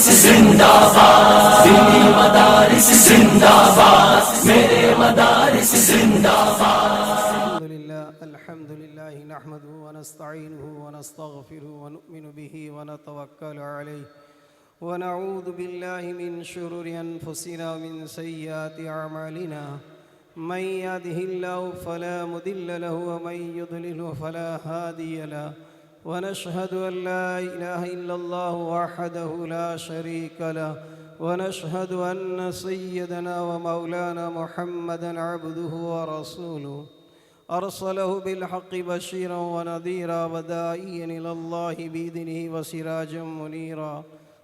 مدارس زندہ باد، دینی مدارس زندہ باد، میرے مدارس زندہ باد۔ الحمد لله نحمده ونستعينه ونستغفره ونؤمن به ونتوكل عليه ونعوذ بالله من شرور أنفسنا ومن سيئات أعمالنا، من يهده الله فلا مضل له ومن يضلل فلا هادي له، ونشهد أن لا إله إلا الله وحده لا شريك له، ونشهد أن سيدنا ومولانا محمدا عبده ورسوله، أرسله بالحق بشيرا ونذيرا وداعيا إلى الله بإذنه وسراجا منيرا،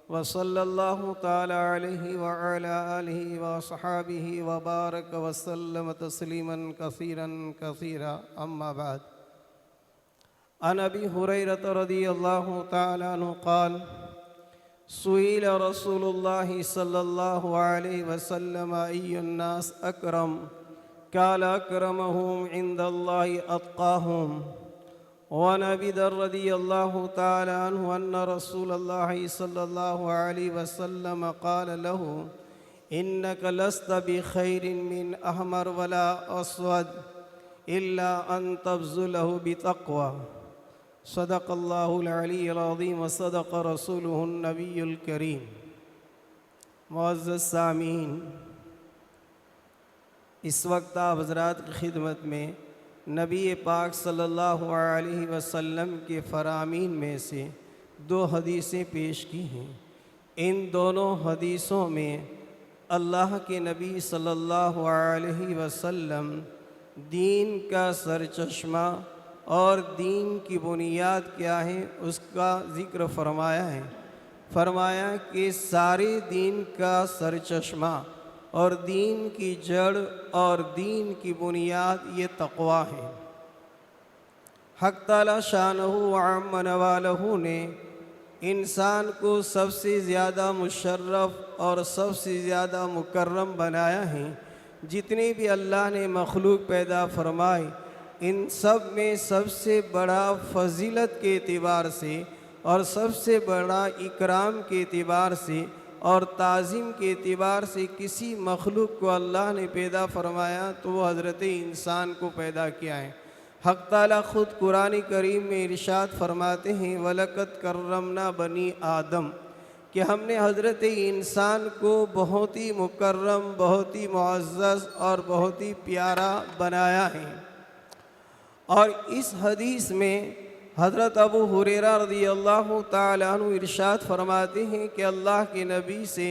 وصلى الله تعالى عليه وعلى آله وصحابه وبارك وسلم تسليما كثيرا كثيرا. أما بعد، عن أبي هريرة رضي الله تعالى عنه قال: سئل رسول الله صلى الله عليه وسلم أي الناس أكرم؟ قال: أكرمهم عند الله أتقاهم. وعن أبي ذر رضي الله تعالى عنه أن رسول الله صلى الله عليه وسلم قال له: إنك لست بخير من أحمر ولا أسود إلا أن تبذله بتقوى. صدق الله العلي العظيم وصدق رسوله النبي الكريم. معزز سامعین، اس وقت آپ حضرات کی خدمت میں نبی پاک صلی اللہ علیہ وسلم کے فرامین میں سے 2 حدیثیں پیش کی ہیں۔ ان دونوں حدیثوں میں اللہ کے نبی صلی اللہ علیہ وسلم دین کا سرچشمہ اور دین کی بنیاد کیا ہے اس کا ذکر فرمایا ہے۔ فرمایا کہ سارے دین کا سرچشمہ اور دین کی جڑ اور دین کی بنیاد یہ تقویٰ ہے۔ حق تعالی شانہ وعم نوالہ نے انسان کو سب سے زیادہ مشرف اور سب سے زیادہ مکرم بنایا ہے۔ جتنے بھی اللہ نے مخلوق پیدا فرمائے، ان سب میں سب سے بڑا فضیلت کے اعتبار سے اور سب سے بڑا اکرام کے اعتبار سے اور تعظیم کے اعتبار سے کسی مخلوق کو اللہ نے پیدا فرمایا تو وہ حضرت انسان کو پیدا کیا ہے۔ حق تعالیٰ خود قرآن کریم میں ارشاد فرماتے ہیں: وَلَقَدْ كَرَّمْنَا بَنِي آدم، کہ ہم نے حضرت انسان کو بہت ہی مکرم، بہت ہی معزز اور بہت ہی پیارا بنایا ہے۔ اور اس حدیث میں حضرت ابو ہریرہ رضی اللہ تعالیٰ عنہ ارشاد فرماتے ہیں کہ اللہ کے نبی سے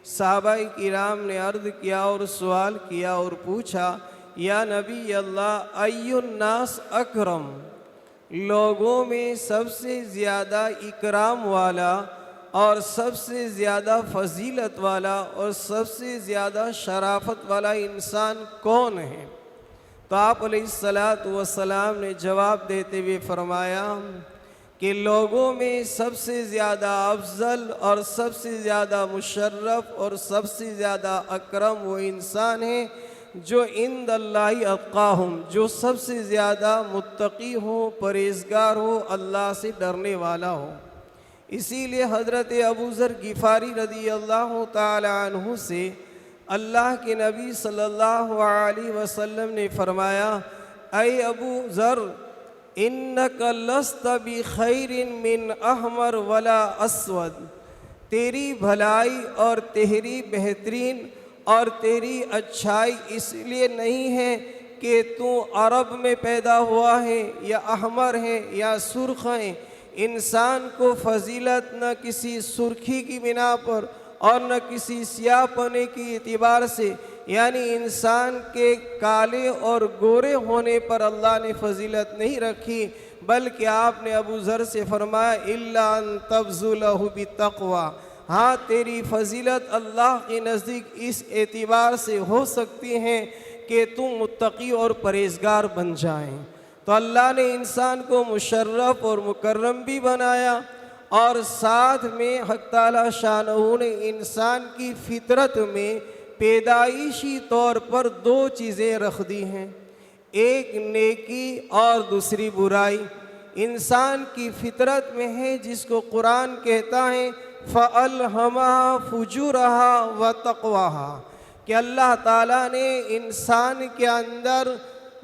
صحابہ کرام نے عرض کیا اور سوال کیا اور پوچھا: یا نبی اللہ، ای الناس اکرم، لوگوں میں سب سے زیادہ اکرام والا اور سب سے زیادہ فضیلت والا اور سب سے زیادہ شرافت والا انسان کون ہے؟ تو آپ علیہ السلام نے جواب دیتے ہوئے فرمایا کہ لوگوں میں سب سے زیادہ افضل اور سب سے زیادہ مشرف اور سب سے زیادہ اکرم وہ انسان ہے جو عند اللہ اتقاہم، جو سب سے زیادہ متقی ہو، پرہیزگار ہو، اللہ سے ڈرنے والا ہو۔ اسی لیے حضرت ابو ذر غفاری رضی اللہ تعالی عنہ سے اللہ کے نبی صلی اللہ علیہ وسلم نے فرمایا: اے ابو ذر، انک لست بخیر من احمر ولا اسود، تیری بھلائی اور تیری بہترین اور تیری اچھائی اس لیے نہیں ہے کہ تو عرب میں پیدا ہوا ہے یا احمر ہے یا سرخ ہے۔ انسان کو فضیلت نہ کسی سرخی کی بنا پر اور نہ کسی سیاہ پنے کی اعتبار سے، یعنی انسان کے کالے اور گورے ہونے پر اللہ نے فضیلت نہیں رکھی، بلکہ آپ نے ابو ذر سے فرمایا: الا ان تبذلہ بتقوی، ہاں تیری فضیلت اللہ کے نزدیک اس اعتبار سے ہو سکتی ہے کہ تم متقی اور پرہیزگار بن جائیں۔ تو اللہ نے انسان کو مشرف اور مکرم بھی بنایا، اور ساتھ میں حق تعالی شانہ نے انسان کی فطرت میں پیدائشی طور پر 2 چیزیں رکھ دی ہیں، ایک نیکی اور دوسری برائی۔ انسان کی فطرت میں ہے جس کو قرآن کہتا ہے فَأَلْهَمَهَا فُجُورَهَا وَتَقْوَاهَا کہ اللہ تعالیٰ نے انسان کے اندر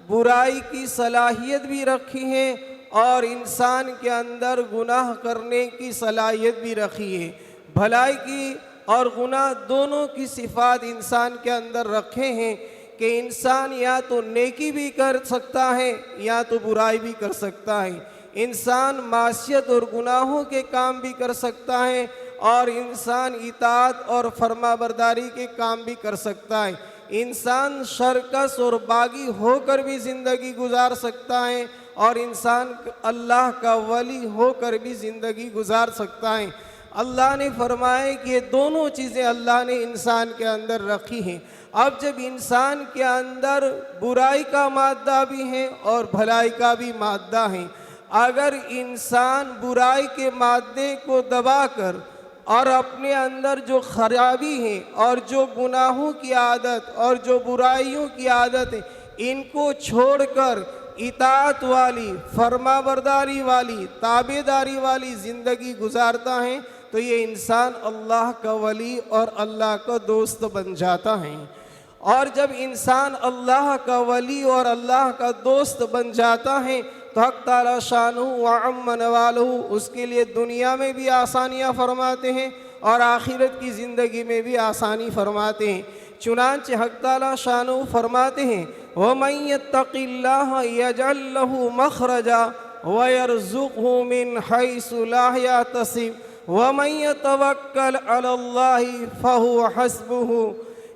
برائی کی صلاحیت بھی رکھی ہے اور انسان کے اندر گناہ کرنے کی صلاحیت بھی رکھی ہے۔ بھلائی کی اور گناہ دونوں کی صفات انسان کے اندر رکھے ہیں کہ انسان یا تو نیکی بھی کر سکتا ہے یا تو برائی بھی کر سکتا ہے۔ انسان معصیت اور گناہوں کے کام بھی کر سکتا ہے اور انسان اطاعت اور فرما برداری کے کام بھی کر سکتا ہے۔ انسان شرکس اور باغی ہو کر بھی زندگی گزار سکتا ہے اور انسان اللہ کا ولی ہو کر بھی زندگی گزار سکتا ہے۔ اللہ نے فرمایا کہ یہ دونوں چیزیں اللہ نے انسان کے اندر رکھی ہیں۔ اب جب انسان کے اندر برائی کا مادہ بھی ہے اور بھلائی کا بھی مادہ ہے، اگر انسان برائی کے مادے کو دبا کر اور اپنے اندر جو خرابی ہے اور جو گناہوں کی عادت اور جو برائیوں کی عادت ہے ان کو چھوڑ کر اطاعت والی، فرما برداری والی، تابعداری والی زندگی گزارتا ہے تو یہ انسان اللہ کا ولی اور اللہ کا دوست بن جاتا ہے۔ اور جب انسان اللہ کا ولی اور اللہ کا دوست بن جاتا ہے تو حق تعالیٰ شانہ وعم نوالہ اس کے لیے دنیا میں بھی آسانیاں فرماتے ہیں اور آخرت کی زندگی میں بھی آسانی فرماتے ہیں۔ چنانچہ حق تعالیٰ شانہ فرماتے ہیں وَمَن يَتَّقِ اللَّهَ يَجْعَل لَّهُ مَخْرَجًا وَيَرْزُقْهُ مِنْ حَيْثُ لَا يَحْتَسِبُ وَمَن يَتَوَكَّلْ عَلَى اللَّهِ فَهُوَ حَسْبُهُ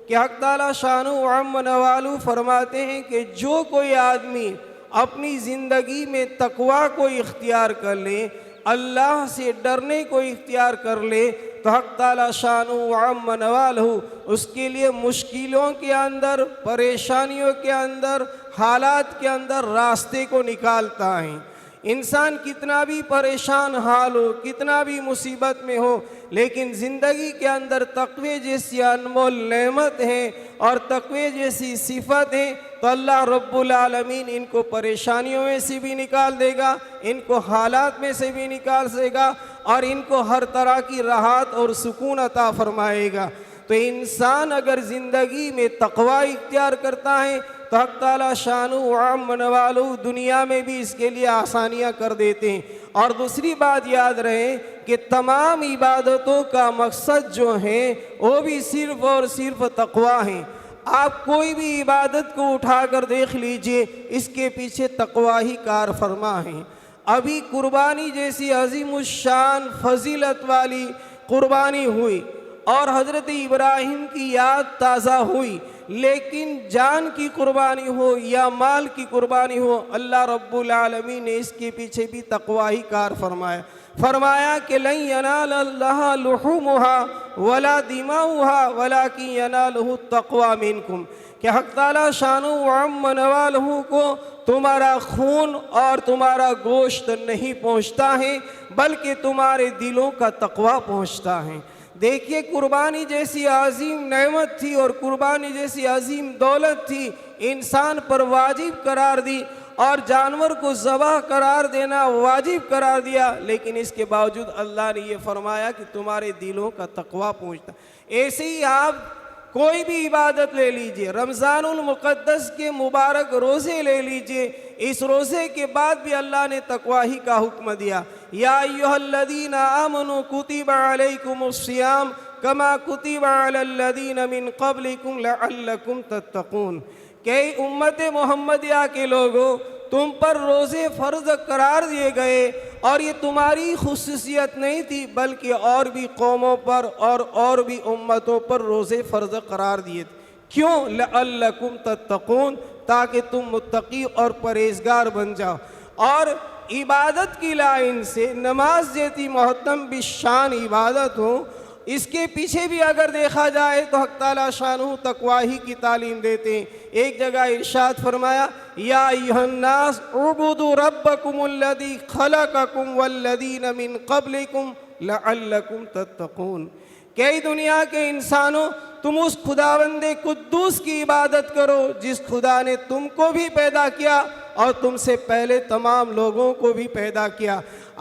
کہ حق تعالیٰ شانہ وعم نوالہ فرماتے ہیں کہ جو کوئی آدمی اپنی زندگی میں تقوی کو اختیار کر لے، اللہ سے ڈرنے کو اختیار کر لے تو حق تعالیٰ شانہ وعم نوالہ اس کے لیے مشکلوں کے اندر، پریشانیوں کے اندر، حالات کے اندر راستے کو نکالتا ہے۔ انسان کتنا بھی پریشان حال ہو، کتنا بھی مصیبت میں ہو، لیکن زندگی کے اندر تقوی جیسی انمول نعمت ہے اور تقوی جیسی صفت ہے تو اللہ رب العالمین ان کو پریشانیوں میں سے بھی نکال دے گا، ان کو حالات میں سے بھی نکال دے گا اور ان کو ہر طرح کی راحت اور سکون عطا فرمائے گا۔ تو انسان اگر زندگی میں تقوی اختیار کرتا ہے تو حق تعالیٰ شانہ وعم نوالہ دنیا میں بھی اس کے لیے آسانیاں کر دیتے ہیں۔ اور دوسری بات یاد رہے کہ تمام عبادتوں کا مقصد جو ہے وہ بھی صرف اور صرف تقوی ہے۔ آپ کوئی بھی عبادت کو اٹھا کر دیکھ لیجئے، اس کے پیچھے تقوی ہی کار فرما ہے۔ ابھی قربانی جیسی عظیم الشان فضیلت والی قربانی ہوئی اور حضرت ابراہیم کی یاد تازہ ہوئی، لیکن جان کی قربانی ہو یا مال کی قربانی ہو، اللہ رب العالمین نے اس کے پیچھے بھی تقوی ہی کار فرمایا کہ لن ینال اللہ لحومها ولا دماؤها ولکن ینالہ التقوی منکم کہ حق تعالیٰ شانہ وعم نوالہ کو تمہارا خون اور تمہارا گوشت نہیں پہنچتا ہے بلکہ تمہارے دلوں کا تقوی پہنچتا ہے۔ دیکھیے قربانی جیسی عظیم نعمت تھی اور قربانی جیسی عظیم دولت تھی، انسان پر واجب قرار دی اور جانور کو ذبح قرار دینا واجب قرار دیا، لیکن اس کے باوجود اللہ نے یہ فرمایا کہ تمہارے دلوں کا تقوی پہنچتا۔ ایسے ہی آپ کوئی بھی عبادت لے لیجئے، رمضان المقدس کے مبارک روزے لے لیجئے، اس روزے کے بعد بھی اللہ نے تقوی ہی کا حکم دیا۔ یا ایھا الذین آمنوا کتب علیکم الصیام کما کتب علی الذین من قبلکم لعلکم تتقون کہ امت محمدیہ کے لوگوں تم پر روزے فرض قرار دیے گئے اور یہ تمہاری خصوصیت نہیں تھی بلکہ اور بھی قوموں پر اور بھی امتوں پر روزے فرض قرار دیے تھے۔ کیوں؟ لعلکم تتقون تاکہ تم متقی اور پرہیزگار بن جاؤ۔ اور عبادت کی لائن سے نماز جیسی محترم بشان عبادت ہو، اس کے پیچھے بھی اگر دیکھا جائے تو حق تعالیٰ شانہ تقوی ہی کی تعلیم دیتے ہیں۔ ایک جگہ ارشاد فرمایا یا ایھا الناس اعبدوا ربکم الذی خلقکم والذین من قبلکم لعلکم تتقون کہ دنیا کے انسانوں تم اس خداوند قدوس کی عبادت کرو جس خدا نے تم کو بھی پیدا کیا اور تم سے پہلے تمام لوگوں کو بھی پیدا کیا۔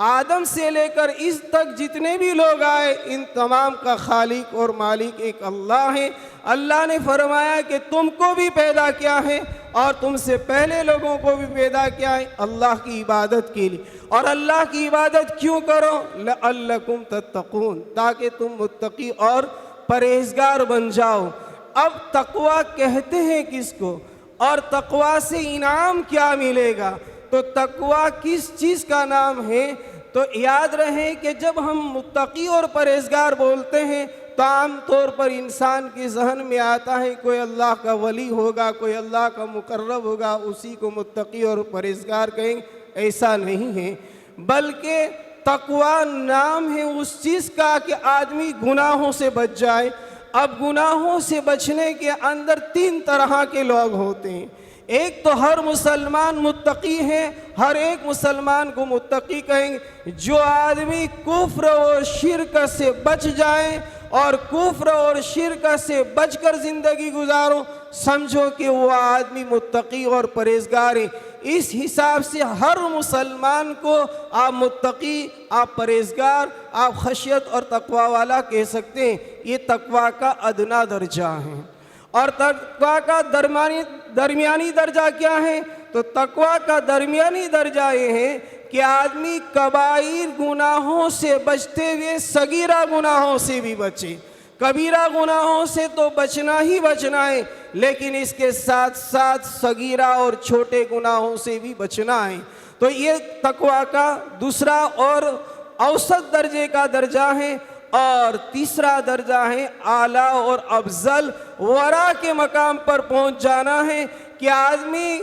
آدم سے لے کر اس تک جتنے بھی لوگ آئے ان تمام کا خالق اور مالک ایک اللہ ہے۔ اللہ نے فرمایا کہ تم کو بھی پیدا کیا ہے اور تم سے پہلے لوگوں کو بھی پیدا کیا ہے اللہ کی عبادت کے لیے۔ اور اللہ کی عبادت کیوں کرو؟ لعلکم تتقون، تاکہ تم متقی اور پرہیزگار بن جاؤ۔ اب تقوی کہتے ہیں کس کو اور تقوی سے انعام کیا ملے گا؟ تو تقوی کس چیز کا نام ہے؟ تو یاد رہے کہ جب ہم متقی اور پرہیزگار بولتے ہیں تو عام طور پر انسان کے ذہن میں آتا ہے کوئی اللہ کا ولی ہوگا، کوئی اللہ کا مقرب ہوگا، اسی کو متقی اور پرہیزگار کہیں۔ ایسا نہیں ہے، بلکہ تقوی نام ہے اس چیز کا کہ آدمی گناہوں سے بچ جائے۔ اب گناہوں سے بچنے کے اندر تین طرح کے لوگ ہوتے ہیں۔ ایک تو ہر مسلمان متقی ہے، ہر ایک مسلمان کو متقی کہیں گے۔ جو آدمی کفر اور شرک سے بچ جائے اور کفر اور شرک سے بچ کر زندگی گزارو، سمجھو کہ وہ آدمی متقی اور پرہیزگار ہے۔ اس حساب سے ہر مسلمان کو آپ متقی، آپ پرہیزگار، آپ خشیت اور تقوی والا کہہ سکتے ہیں۔ یہ تقوی کا ادنا درجہ ہے۔ اور تقوی کا درمیانی درجہ کیا ہے؟ تو تقوی کا درمیانی درجہ یہ ہے کہ آدمی کبائر گناہوں سے بچتے ہوئے صغیرہ گناہوں سے بھی بچے۔ کبیرہ گناہوں سے تو بچنا ہی بچنا ہے، لیکن اس کے ساتھ ساتھ صغیرہ اور چھوٹے گناہوں سے بھی بچنا ہے۔ تو یہ تقوی کا دوسرا اور اوسط درجے کا درجہ ہے۔ اور تیسرا درجہ ہے اعلیٰ اور افضل ورا کے مقام پر پہنچ جانا ہے کہ آدمی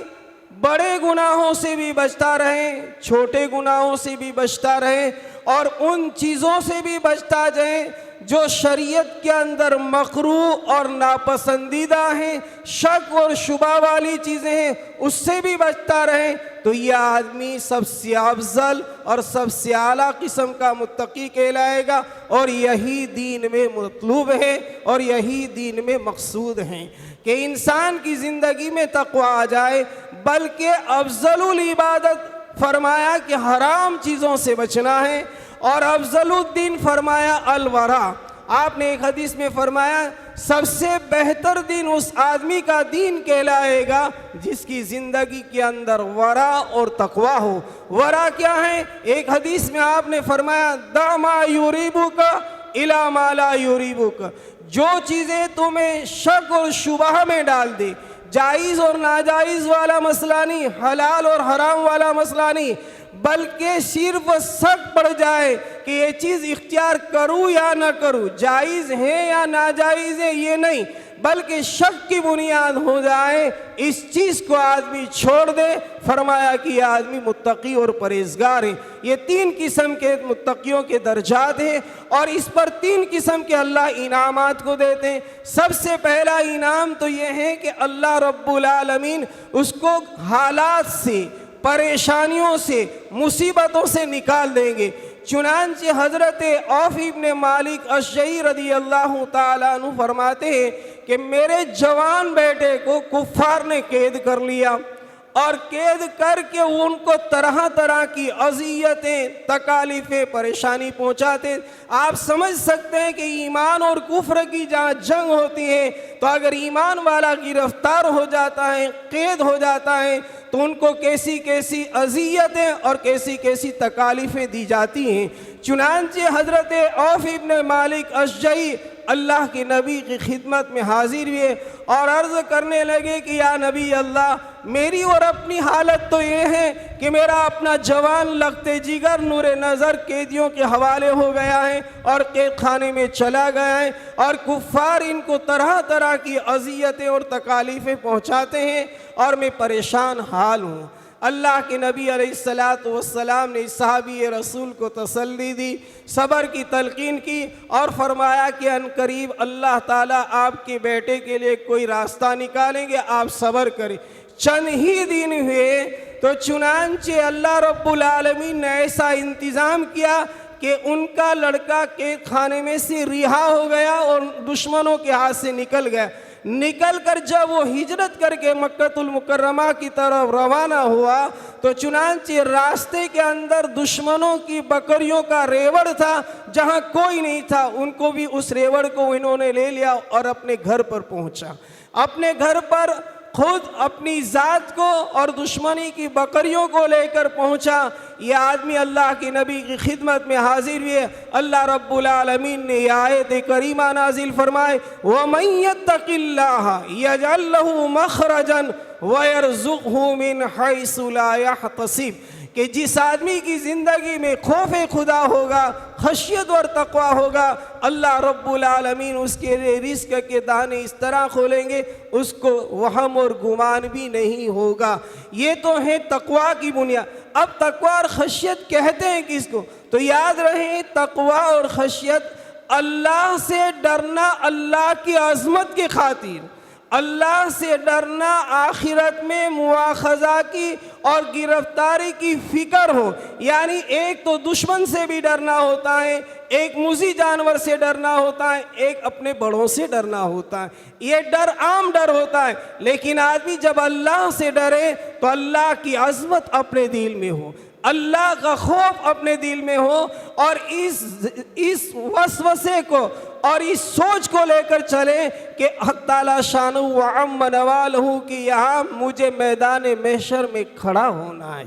بڑے گناہوں سے بھی بچتا رہے، چھوٹے گناہوں سے بھی بچتا رہے، اور ان چیزوں سے بھی بچتا جائے جو شریعت کے اندر مکروہ اور ناپسندیدہ ہیں، شک اور شبہ والی چیزیں ہیں، اس سے بھی بچتا رہے۔ تو یہ آدمی سب سے افضل اور سب سے اعلیٰ قسم کا متقی کہلائے گا، اور یہی دین میں مطلوب ہے اور یہی دین میں مقصود ہے کہ انسان کی زندگی میں تقوی آ جائے۔ بلکہ افضل العبادت فرمایا کہ حرام چیزوں سے بچنا ہے، اور افضل الدین فرمایا الورا۔ آپ نے ایک حدیث میں فرمایا سب سے بہتر دین اس آدمی کا دین کہلائے گا جس کی زندگی کے اندر ورا اور تقوی ہو۔ ورا کیا ہے؟ ایک حدیث میں آپ نے فرمایا دع ما یریبک الی ما لا یریبک، جو چیزیں تمہیں شک اور شبہ میں ڈال دے، جائز اور ناجائز والا مسئلہ نہیں، حلال اور حرام والا مسئلہ نہیں، بلکہ صرف شک پڑ جائے کہ یہ چیز اختیار کروں یا نہ کروں، جائز ہے یا ناجائز ہے یہ نہیں، بلکہ شک کی بنیاد ہو جائے، اس چیز کو آدمی چھوڑ دے۔ فرمایا کہ یہ آدمی متقی اور پرہیزگار ہے۔ یہ تین قسم کے متقیوں کے درجات ہیں، اور اس پر تین قسم کے اللہ انعامات کو دیتے ہیں۔ سب سے پہلا انعام تو یہ ہے کہ اللہ رب العالمین اس کو حالات سے، پریشانیوں سے، مصیبتوں سے نکال دیں گے۔ چنانچہ حضرت عوف ابن مالک اشجعی رضی اللہ تعالیٰ عنہ فرماتے ہیں کہ میرے جوان بیٹے کو کفار نے قید کر لیا، اور قید کر کے ان کو طرح طرح کی اذیتیں، تکالیفیں، پریشانی پہنچاتے۔ آپ سمجھ سکتے ہیں کہ ایمان اور کفر کی جہاں جنگ ہوتی ہے تو اگر ایمان والا گرفتار ہو جاتا ہے، قید ہو جاتا ہے، تو ان کو کیسی کیسی اذیتیں اور کیسی کیسی تکالیفیں دی جاتی ہیں۔ چنانچہ حضرت عوف ابن مالک اشجعی اللہ کے نبی کی خدمت میں حاضر ہوئے اور عرض کرنے لگے کہ یا نبی اللہ، میری اور اپنی حالت تو یہ ہے کہ میرا اپنا جوان لگتے جگر نور نظر قیدیوں کے حوالے ہو گیا ہے اور قید خانے میں چلا گیا ہے، اور کفار ان کو طرح طرح کی اذیتیں اور تکالیفیں پہنچاتے ہیں، اور میں پریشان حال ہوں۔ اللہ کے نبی علیہ السلام نے صحابی رسول کو تسلی دی، صبر کی تلقین کی، اور فرمایا کہ ان قریب اللہ تعالیٰ آپ کے بیٹے کے لیے کوئی راستہ نکالیں گے، آپ صبر کریں۔ چند ہی دن ہوئے تو چنانچہ اللہ رب العالمین نے ایسا انتظام کیا کہ ان کا لڑکا قید خانے میں سے رہا ہو گیا اور دشمنوں کے ہاتھ سے نکل گیا. نکل کر جب وہ ہجرت کر کے مکۃ المکرمہ کی طرف روانہ ہوا تو چنانچہ راستے کے اندر دشمنوں کی بکریوں کا ریوڑ تھا، جہاں کوئی نہیں تھا ان کو بھی اس ریوڑ کو انہوں نے لے لیا اور اپنے گھر پر پہنچا. اپنے گھر پر خود اپنی ذات کو اور دشمنی کی بکریوں کو لے کر پہنچا. یہ آدمی اللہ کے نبی کی خدمت میں حاضر ہوئے. اللہ رب العالمین نے یہ آیت کریمہ نازل فرمائے وَمَن يَتَّقِ اللَّهَ يَجْعَل لَّهُ مَخْرَجًا وَيَرْزُقْهُ مِنْ حَيْثُ لَا يَحْتَسِبُ کہ جس آدمی کی زندگی میں خوف خدا ہوگا، خشیت اور تقوی ہوگا، اللہ رب العالمین اس کے لیے رزق کے دانے اس طرح کھولیں گے اس کو وہم اور گمان بھی نہیں ہوگا. یہ تو ہے تقوی کی بنیاد. اب تقوی اور خشیت کہتے ہیں کس کو؟ تو یاد رہے تقوی اور خشیت اللہ سے ڈرنا اللہ کی عظمت کی خاطر، اللہ سے ڈرنا آخرت میں مواخذہ کی اور گرفتاری کی فکر ہو. یعنی ایک تو دشمن سے بھی ڈرنا ہوتا ہے، ایک موذی جانور سے ڈرنا ہوتا ہے، ایک اپنے بڑوں سے ڈرنا ہوتا ہے. یہ ڈر عام ڈر ہوتا ہے، لیکن آدمی جب اللہ سے ڈرے تو اللہ کی عظمت اپنے دل میں ہو، اللہ کا خوف اپنے دل میں ہو، اور اس وسوسے کو اور اس سوچ کو لے کر چلے کہ حق تعالی شانہ وعم نوالہ کہ یہاں مجھے میدان محشر میں کھڑا ہونا ہے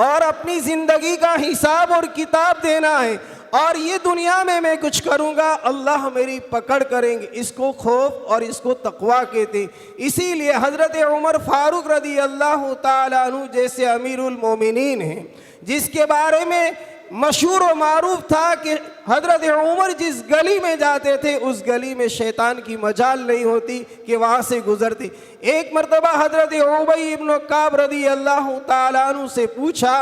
اور اپنی زندگی کا حساب اور کتاب دینا ہے، اور یہ دنیا میں کچھ کروں گا اللہ میری پکڑ کریں گے. اس کو خوف اور اس کو تقوی کہتے ہیں. اسی لیے حضرت عمر فاروق رضی اللہ تعالیٰ عنہ جیسے امیر المومنین ہیں، جس کے بارے میں مشہور و معروف تھا کہ حضرت عمر جس گلی میں جاتے تھے اس گلی میں شیطان کی مجال نہیں ہوتی کہ وہاں سے گزرتے. ایک مرتبہ حضرت ابی ابن کعب رضی اللہ تعالیٰ عنہ سے پوچھا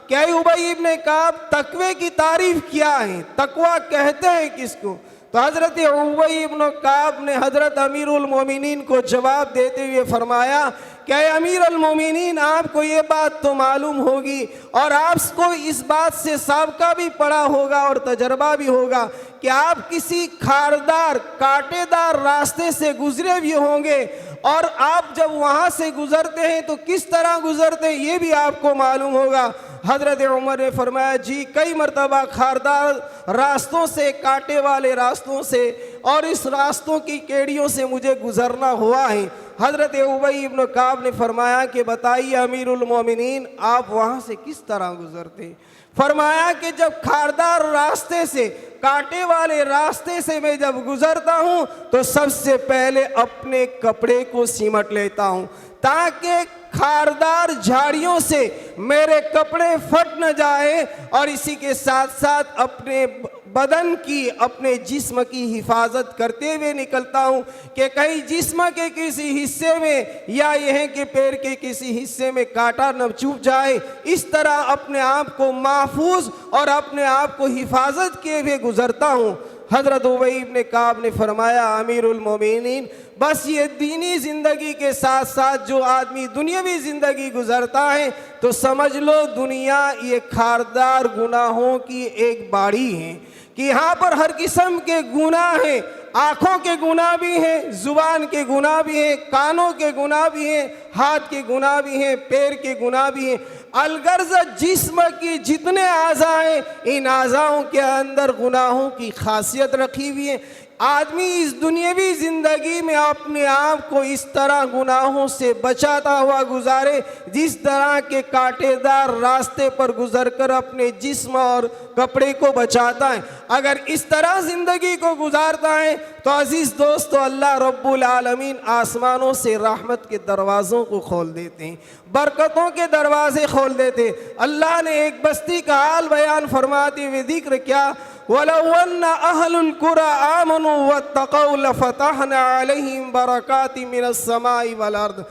کہ اے ابی ابن کعب تقوی کی تعریف کیا ہے، تقوی کہتے ہیں کس کو؟ تو حضرت ابی ابن کعب نے حضرت امیر المومنین کو جواب دیتے ہوئے فرمایا کہ اے امیر المومنین آپ کو یہ بات تو معلوم ہوگی اور آپ کو اس بات سے سابقہ بھی پڑا ہوگا اور تجربہ بھی ہوگا کہ آپ کسی کھاردار کانٹے دار راستے سے گزرے بھی ہوں گے، اور آپ جب وہاں سے گزرتے ہیں تو کس طرح گزرتے ہیں یہ بھی آپ کو معلوم ہوگا. حضرت عمر نے فرمایا جی کئی مرتبہ کھاردار راستوں سے، کانٹے والے راستوں سے اور اس راستوں کی کیڑیوں سے مجھے گزرنا ہوا ہے. حضرت ابی ابن کعب نے فرمایا کہ بتائیے امیر المومنین آپ وہاں سے کس طرح گزرتے؟ فرمایا کہ جب کھاردار راستے سے، کانٹے والے راستے سے میں جب گزرتا ہوں تو سب سے پہلے اپنے کپڑے کو سیمٹ لیتا ہوں تاکہ کھاردار جھاڑیوں سے میرے کپڑے پھٹ نہ جائے، اور اسی کے ساتھ ساتھ اپنے بدن کی، اپنے جسم کی حفاظت کرتے ہوئے نکلتا ہوں کہ کہیں جسم کے کسی حصے میں یا یہ ہے کہ پیر کے کسی حصے میں کانٹا نہ چبھ جائے. اس طرح اپنے آپ کو محفوظ اور اپنے آپ کو حفاظت کیے ہوئے گزرتا ہوں. حضرت ابی ابن کعب نے فرمایا امیر المومنین بس یہ دینی زندگی کے ساتھ ساتھ جو آدمی دنیاوی زندگی گزرتا ہے تو سمجھ لو دنیا یہ کھاردار گناہوں کی ایک باڑی ہے کہ یہاں پر ہر قسم کے گناہ ہیں. آنکھوں کے گناہ بھی ہیں، زبان کے گناہ بھی ہیں، کانوں کے گناہ بھی ہیں، ہاتھ کے گناہ بھی ہیں، پیر کے گناہ بھی ہیں. الغرض جسم کی جتنے اعضاء ہیں ان اعضاؤں کے اندر گناہوں کی خاصیت رکھی ہوئی ہے. آدمی اس دنیاوی زندگی میں اپنے آپ کو اس طرح گناہوں سے بچاتا ہوا گزارے جس طرح کے کانٹے دار راستے پر گزر کر اپنے جسم اور کپڑے کو بچاتا ہے. اگر اس طرح زندگی کو گزارتا ہے تو عزیز دوستو اللہ رب العالمین آسمانوں سے رحمت کے دروازوں کو کھول دیتے ہیں، برکتوں کے دروازے کھول دیتے ہیں. اللہ نے ایک بستی کا حال بیان فرماتے ہوئے ذکر کیا وَلَوْ أَنَّ أَهْلُ الْقُرَىٰ آمَنُوا وَاتَّقَوْا لَفَتَحْنَا عَلَيْهِمْ بَرَكَاتٍ مِّنَ السَّمَاءِ وَالْأَرْضِ.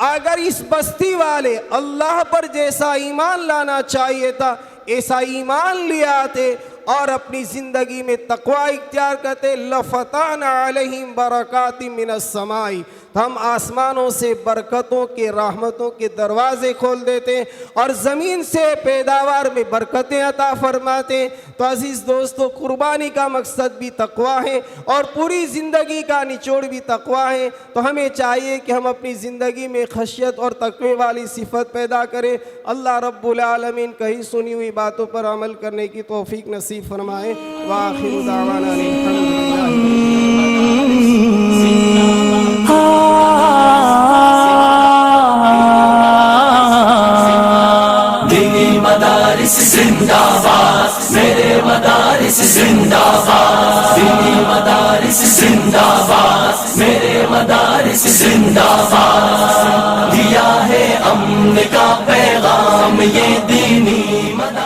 اگر اس بستی والے اللہ پر جیسا ایمان لانا چاہیے تھا ایسا ایمان لے آتے اور اپنی زندگی میں تقوی اختیار کرتے لَفَتَحْنَا عَلَيْهِمْ بَرَكَاتٍ مِّنَ السَّمَاءِ تو ہم آسمانوں سے برکتوں کے رحمتوں کے دروازے کھول دیتے ہیں اور زمین سے پیداوار میں برکتیں عطا فرماتے ہیں۔ تو عزیز دوستو، قربانی کا مقصد بھی تقویٰ ہے اور پوری زندگی کا نچوڑ بھی تقویٰ ہے۔ تو ہمیں چاہیے کہ ہم اپنی زندگی میں خشیت اور تقوی والی صفت پیدا کریں۔ اللہ رب العالمین کہیں سنی ہوئی باتوں پر عمل کرنے کی توفیق نصیب فرمائے۔ وآخر دعوانا دینی مدارس زندہ باد، میرے مدارس زندہ باد، دینی مدارس زندہ باد، میرے مدارس زندہ باد، دیا ہے امن کا پیغام یہ دینی مدارس